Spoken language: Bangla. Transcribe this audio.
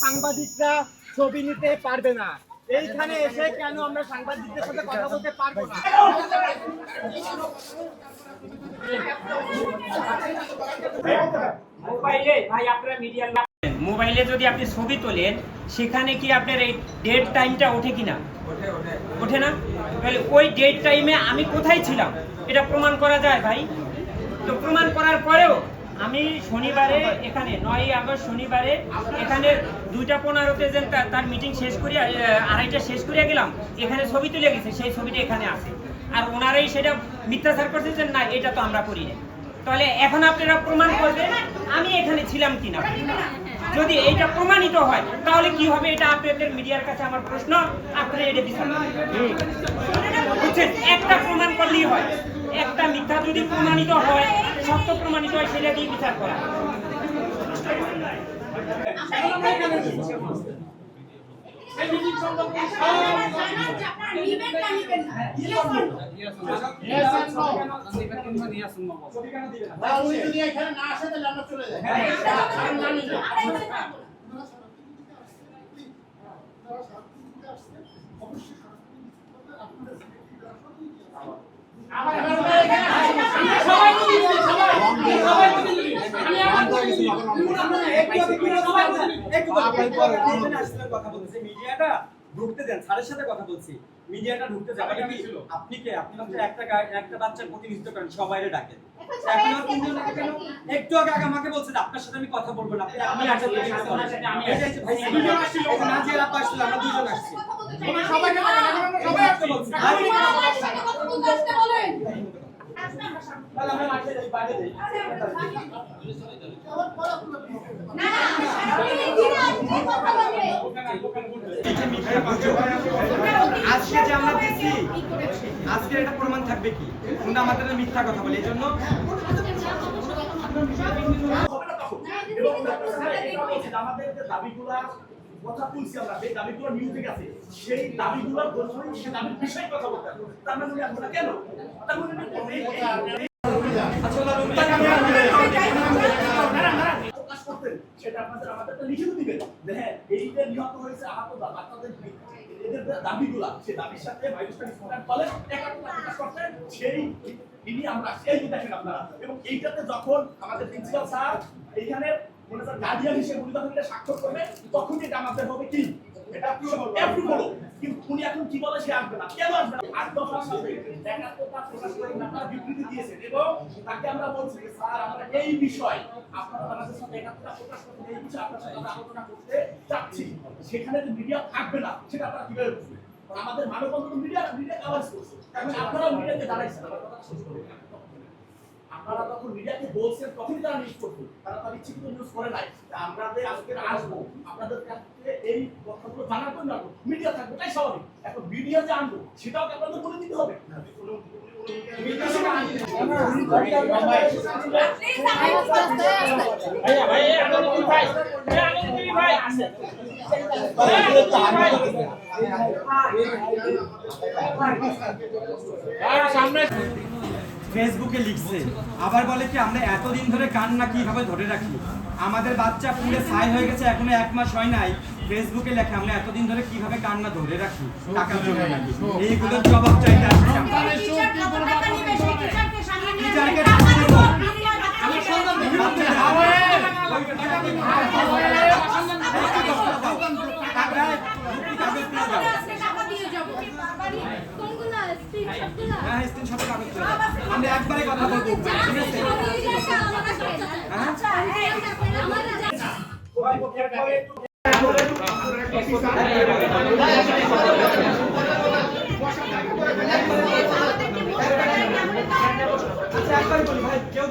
সাংবাদিকরা ছবি নিতে পারবে না? এইখানে এসে কেন আমরা সাংবাদিকদের সাথে কথা বলতে পারবো না? মোবাইলে যদি আপনি ছবি তোলেন সেখানে কি আপনার এই ডেট টাইমটা ওঠে কিনা? ওঠে না। তাহলে ওই ডেট টাইমে আমি কোথায় ছিলাম এটা প্রমাণ করা যায় ভাই। তো প্রমাণ করার পরেও আমি শনিবারে এখানে 9ই আগস্ট শনিবারে এখানে 2:15-তে যে তার মিটিং শেষ করিয়া 2:30 শেষ করিয়া গেলাম, এখানে ছবি তুলে গেছে, সেই ছবিটা এখানে আছে। আর ওনারাই সেটা মিথ্যাচার করছে যে না এটা তো আমরা করি না। তাহলে এখন আপনারা প্রমাণ করবেন আমি এখানে ছিলাম কিনা। যদি এইটা প্রমাণিত হয় তাহলে কি হবে এটা আপনাদের মিডিয়ার কাছে আমার প্রশ্ন, আপনারা এটা বিচার বুঝছেন। একটা প্রমাণ করলেই হয়, একটা মিথ্যা যদি প্রমাণিত হয়, সত্য প্রমাণিত হয়, সেটা দিয়ে বিচার করা। মিডিয়াটা ঢুকতে দেন, স্যারের সাথে কথা বলছি, মিডিয়াটা ঢুকতে যাবে কি? আপনি কে? আপনি মাত্র একটা বাচ্চার প্রতিনিধিত্ব করেন, সবাই ডাকেন। এখন আর তিনজন কেন? একটু আগে আমাকে বলছে আপনার সাথে আমি কথা বলবো না। আমি আসলে আমি এসেছি ভাই, দুজন আসছিল, নাজির আপা আসছিল, আমরা দুজন আসছি। সবাই সবাই আসতে বলছি, আপনি সবার সাথে কথা বলতে আসতে বলেন। তাহলে আমরা মাঠে যাই, বাইরে যাই। না আজকে যে আমরা দিচ্ছি, আজকে এটা প্রমাণ থাকবে কি আমরা আমাদের মিথ্যা কথা বলি, এই জন্য আমাদের যে দাবিগুলা কথা বলছি আমরা, যে দাবিগুলো নিউজে গেছে, সেই দাবিগুলোর সে দাবির বিষয়ে কথা বলতে হবে। তার মানে আমরা কেন তার মানে সেটা আপনাদের আমাদেরটা লিখে দিবেন। হ্যাঁ, এই যে নিহত হয়েছে আহত বাচ্চাদের এদের দাবিগুলা, সেই দাবির সাথে ভাইরাসটা স্ট্যান্ড বলেন একাত্মতা প্রকাশ করতে, সেই তিনি আমরা সেই দেখেন আপনারা। এবং এইটাতে যখন আমাদের প্রিন্সিপাল স্যার এইখানে মনে করেন গার্ডিয়ান হিসেবে উনি স্বাক্ষর করবে, তখন এটা আমাদের হবে কি এটা অ্যাপ্রুভাল। কিন্তু উনি এখন কি বলে সে আসবে না, কেন আসবে না? 8 দফার সাথে একাত্মতা প্রকাশ করে আপনারা বিবৃতি দিয়েছেন এবং তাকে আমরা বলছি যে স্যার আমরা এই বিষয় আপনারা আমাদের সাথে একাত্মতা প্রকাশ করতে, এই বিষয়ে আপনার সাথে আলোচনা করতে চাচ্ছি। সেখানে যে মিডিয়া থাকবে না সেটা আপনারা কিভাবে বুঝবেন? আমাদের মানববন্ধন মিডিয়া কাভারেজ করছে, কারণ আপনারা মিডিয়াতে দাঁড়াইছেন। আপনারা তখন মিডিয়াকে বলছেন, তখনই তারা নিউজ করতো, তারা তার ইচ্ছাকৃত নিউজ করে নাই। আমাদের আজকে আসবো আপনাদের কাছে এই কথাগুলো জানার জন্য মিডিয়া থাকবে, তাই স্বাভাবিক। এখন মিডিয়া যে আনবো সেটাও আপনাদের বলে দিতে হবে। ফেসবুকে লিখছে, আবার বলে কি আমরা এতদিন ধরে কান্না কিভাবে ধরে রাখি, আমাদের বাচ্চা পুরো ছাই হয়ে গেছে, এখনো 1 মাস হয় নাই। ফেসবুকে লেখা আমরা এতদিন ধরে কিভাবে কান্না ধরে রাখি টাকার জন্য নাকি, এইগুলোর জবাব চাইতে আসছি আমরা। আমরা একবারে কথা বলবো, কেউ